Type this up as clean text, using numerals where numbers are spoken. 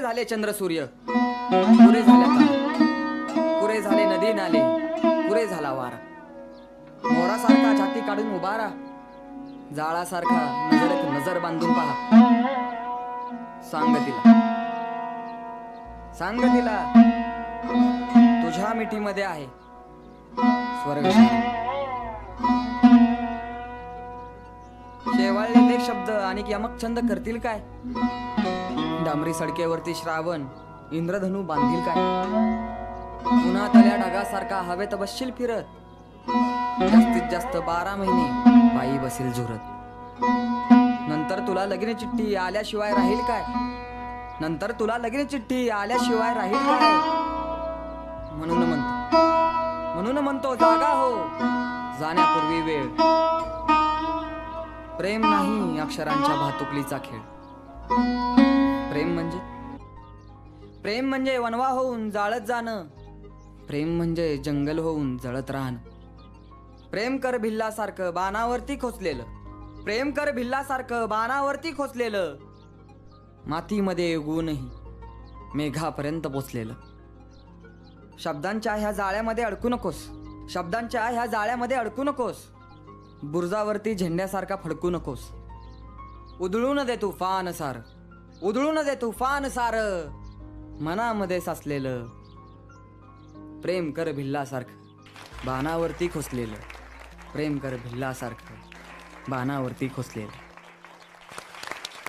झाले चंद्र सूर्य, पुरे झाले तारे, पुरे झाले नदी नाले, पुरे झाला वारा. मोरासारखा छाती काढून उभारा, जाळासारखा नजरेत नजर बांधून पहा. सांग तिला, सांग तिला, तुझ्या मिठीमध्ये आहे स्वर्ग. शेवाळलेले शब्द आणि यमक छंद करतील काय? डांबरी सडकेवरती श्रावण इंद्रधनू बांधील काय? पुन्हा तल्या ढगासारखा हवेत बसशील फिरत, जास्तीत जास्त 12 महिने पायी बसेल झुरत. नंतर तुला लगीन चिठ्ठी आल्याशिवाय राहील काय? नंतर तुला लगीन चिठ्ठी आल्याशिवाय राहील काय? म्हणून म्हणतो जागा हो, जाण्यापूर्वी वेळ. प्रेम नाही अक्षरांच्या भातुकलीचा खेळ. प्रेम म्हणजे वनवा होऊन जाळत जाणं. प्रेम म्हणजे जंगल होऊन जळत राहणं. प्रेम कर भिल्लासारखं बाणावरती खोचलेलं, प्रेम कर भिल्लासारखं बाणावरती खोचलेलं, मातीमध्ये उगवूनही मेघापर्यंत पोचलेलं. शब्दांच्या ह्या जाळ्यामध्ये अडकू नकोस, शब्दांच्या ह्या जाळ्यामध्ये अडकू नकोस. बुरजावरती झेंड्यासारखा फडकू नकोस. उधळून दे तुफान सार, उधळून दे तुफान सार, मनामध्ये साचलेलं. प्रेम कर भिल्लासारखं बाणावरती खोचलेलं, प्रेम कर भिल्लासारखं बाणावरती खोचलेलं.